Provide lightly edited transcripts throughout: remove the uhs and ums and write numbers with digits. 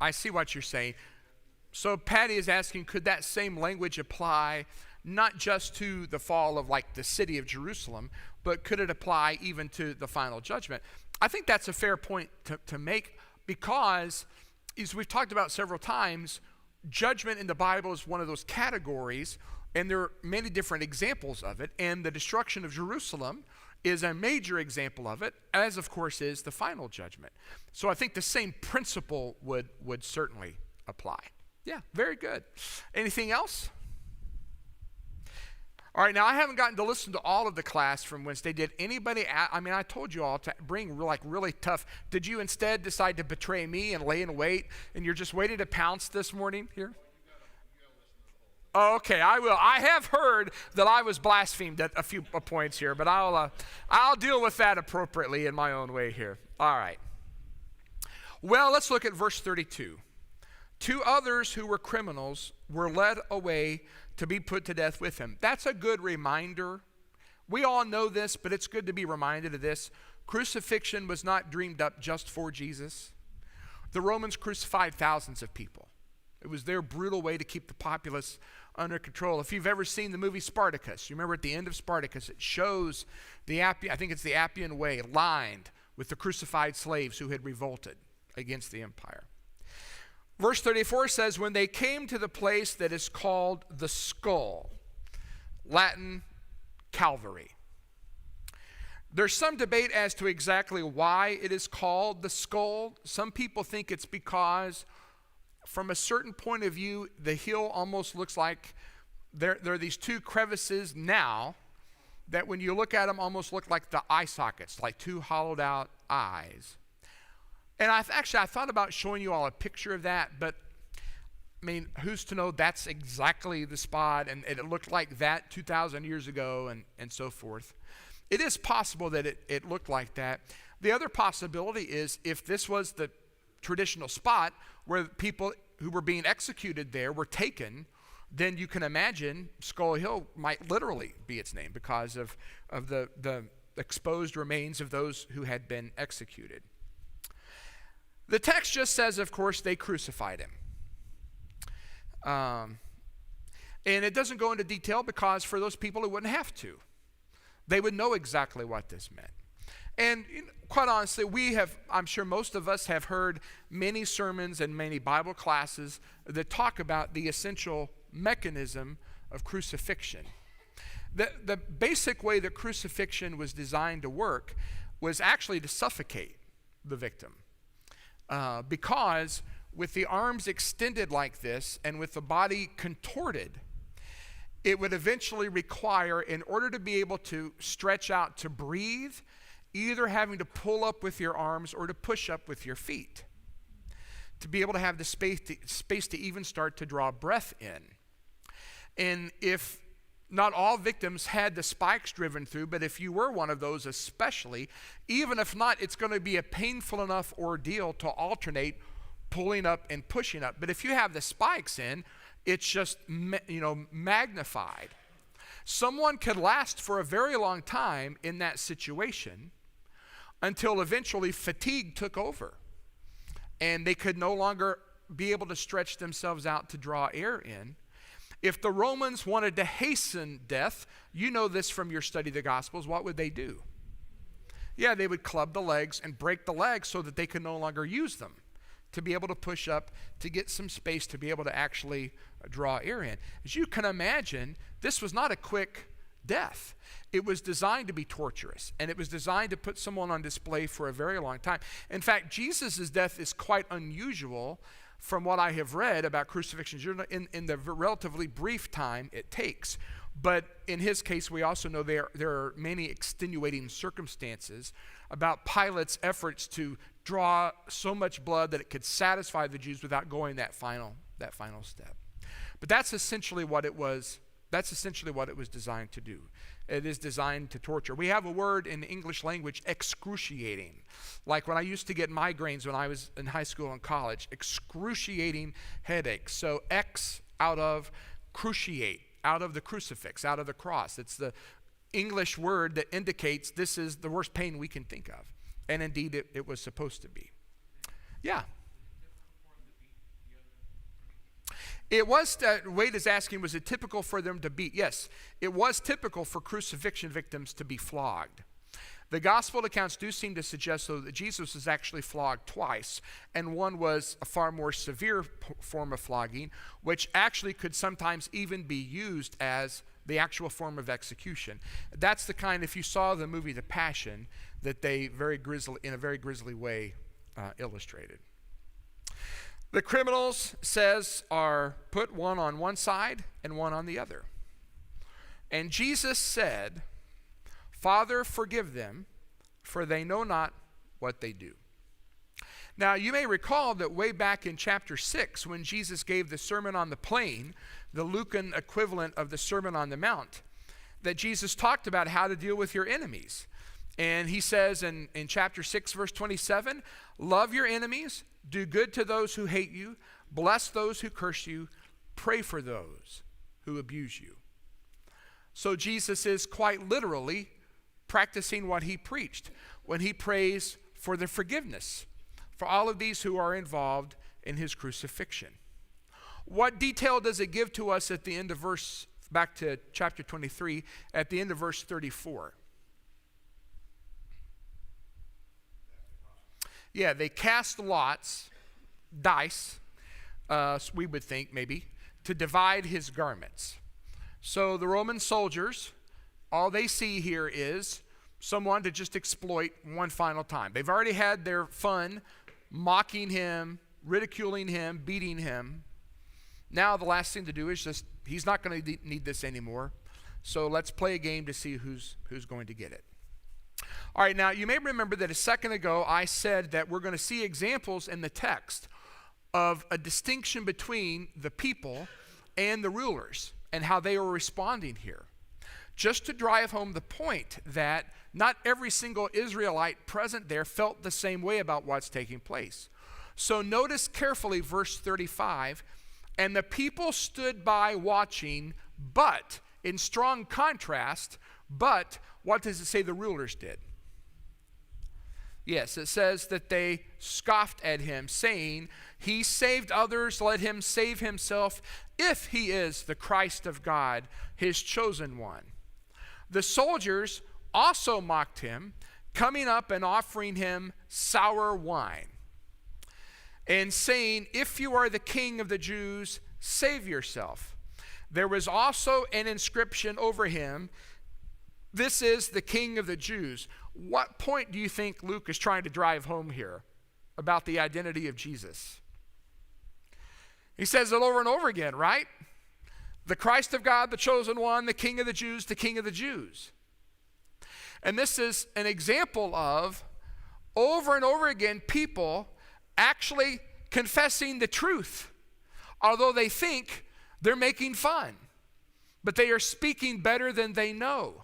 I see what you're saying. So Patty is asking, could that same language apply not just to the fall of like the city of Jerusalem, but could it apply even to the final judgment? I think that's a fair point to make because, as we've talked about several times, judgment in the Bible is one of those categories, and there are many different examples of it, and the destruction of Jerusalem is a major example of it, as of course is the final judgment. So I think the same principle would certainly apply. Yeah, very good. Anything else? All right, now I haven't gotten to listen to all of the class from Wednesday. Did anybody, I told you all to bring like really tough. Did you instead decide to betray me and lay in wait, and you're just waiting to pounce this morning here? Oh, okay, I will. I have heard that I was blasphemed at a few points here, but I'll deal with that appropriately in my own way here. All right. Well, let's look at verse 32. 2 others who were criminals were led away to be put to death with him. That's a good reminder. We all know this, but it's good to be reminded of this. Crucifixion was not dreamed up just for Jesus. The Romans crucified thousands of people. It was their brutal way to keep the populace under control. If you've ever seen the movie Spartacus, you remember at the end of Spartacus, it shows the Appian Way lined with the crucified slaves who had revolted against the empire. Verse 34 says, when they came to the place that is called the skull, Latin Calvary. There's some debate as to exactly why it is called the skull. Some people think it's because from a certain point of view, the hill almost looks like there are these 2 crevices now that when you look at them almost look like the eye sockets, like 2 hollowed out eyes. And I thought about showing you all a picture of that, but I mean, who's to know that's exactly the spot and it looked like that 2,000 years ago and so forth. It is possible that it looked like that. The other possibility is if this was the traditional spot where people who were being executed there were taken, then you can imagine Skull Hill might literally be its name because of the exposed remains of those who had been executed. The text just says, of course, they crucified him. And it doesn't go into detail because for those people it wouldn't have to. They would know exactly what this meant. And quite honestly, I'm sure most of us have heard many sermons and many Bible classes that talk about the essential mechanism of crucifixion. The basic way that crucifixion was designed to work was actually to suffocate the victim. Because with the arms extended like this and with the body contorted, it would eventually require, in order to be able to stretch out to breathe, either having to pull up with your arms or to push up with your feet to be able to have the space to even start to draw breath in. And if not all victims had the spikes driven through, but if you were one of those especially, even if not, it's going to be a painful enough ordeal to alternate pulling up and pushing up. But if you have the spikes in, it's just magnified. Someone could last for a very long time in that situation until eventually fatigue took over and they could no longer be able to stretch themselves out to draw air in. If the Romans wanted to hasten death, you know this from your study of the Gospels, what would they do? Yeah, they would club the legs and break the legs so that they could no longer use them to be able to push up, to get some space, to be able to actually draw air in. As you can imagine, this was not a quick death. It was designed to be torturous, and it was designed to put someone on display for a very long time. In fact, Jesus' death is quite unusual from what I have read about crucifixion in the relatively brief time it takes. But in his case, we also know there are many extenuating circumstances about Pilate's efforts to draw so much blood that it could satisfy the Jews without going that final step. But that's essentially what it was. That's essentially what it was designed to do. It is designed to torture. We have a word in the English language, excruciating. Like when I used to get migraines when I was in high school and college, excruciating headaches. So X out of cruciate, out of the crucifix, out of the cross. It's the English word that indicates this is the worst pain we can think of. And indeed, it was supposed to be. Yeah. It was, Wade is asking, was it typical for them to beat? Yes, it was typical for crucifixion victims to be flogged. The gospel accounts do seem to suggest, though, that Jesus was actually flogged twice, and one was a far more severe form of flogging, which actually could sometimes even be used as the actual form of execution. That's the kind, if you saw the movie The Passion, that they in a very grisly way illustrated. The criminals, says, are put one on one side and one on the other. And Jesus said, Father, forgive them, for they know not what they do. Now, you may recall that way back in chapter 6, when Jesus gave the Sermon on the Plain, the Lucan equivalent of the Sermon on the Mount, that Jesus talked about how to deal with your enemies. And he says in chapter 6, verse 27, love your enemies, do good to those who hate you, bless those who curse you, pray for those who abuse you. So Jesus is quite literally practicing what he preached when he prays for the forgiveness for all of these who are involved in his crucifixion. What detail does it give to us at the end of back to chapter 23, at the end of verse 34? Yeah, they cast lots, dice, we would think maybe, to divide his garments. So the Roman soldiers, all they see here is someone to just exploit one final time. They've already had their fun mocking him, ridiculing him, beating him. Now the last thing to do is just, he's not going to need this anymore. So let's play a game to see who's going to get it. All right, now you may remember that a second ago I said that we're going to see examples in the text of a distinction between the people and the rulers and how they were responding here. Just to drive home the point that not every single Israelite present there felt the same way about what's taking place. So notice carefully verse 35, and the people stood by watching, but, in strong contrast, but what does it say the rulers did? Yes, it says that they scoffed at him, saying, he saved others, let him save himself, if he is the Christ of God, his chosen one. The soldiers also mocked him, coming up and offering him sour wine, and saying, if you are the king of the Jews, save yourself. There was also an inscription over him, this is the king of the Jews. What point do you think Luke is trying to drive home here about the identity of Jesus? He says it over and over again, right? The Christ of God, the chosen one, the king of the Jews, the king of the Jews. And this is an example of, over and over again, people actually confessing the truth, although they think they're making fun, but they are speaking better than they know.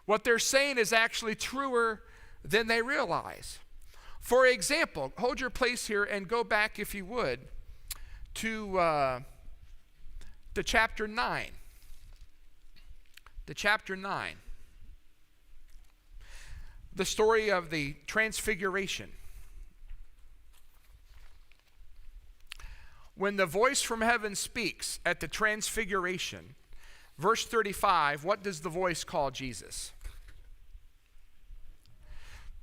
What they're saying is actually truer than they realize. For example, hold your place here and go back, if you would, to chapter 9. To chapter 9. The story of the Transfiguration. When the voice from heaven speaks at the Transfiguration, verse 35, what does the voice call Jesus?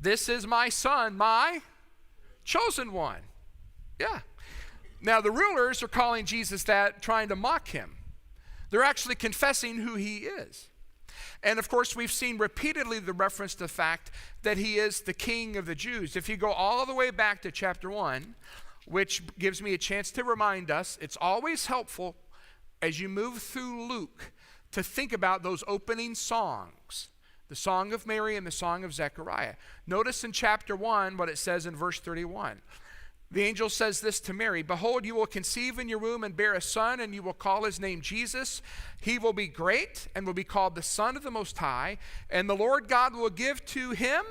This is my son, my chosen one. Yeah. Now the rulers are calling Jesus that, trying to mock him. They're actually confessing who he is. And of course, we've seen repeatedly the reference to the fact that he is the king of the Jews. If you go all the way back to chapter 1, which gives me a chance to remind us, it's always helpful as you move through Luke to think about those opening songs, the Song of Mary and the Song of Zechariah. Notice in chapter 1 what it says in verse 31. The angel says this to Mary, behold, you will conceive in your womb and bear a son, and you will call his name Jesus. He will be great and will be called the Son of the Most High, and the Lord God will give to him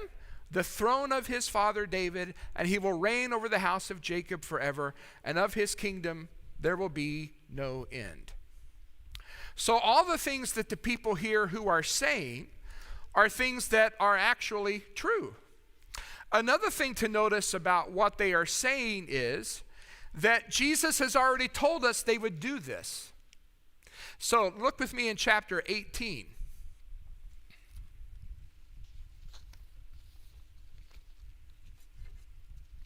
the throne of his father David, and he will reign over the house of Jacob forever, and of his kingdom there will be no end. So all the things that the people here who are saying are things that are actually true. Another thing to notice about what they are saying is that Jesus has already told us they would do this. So look with me in chapter 18.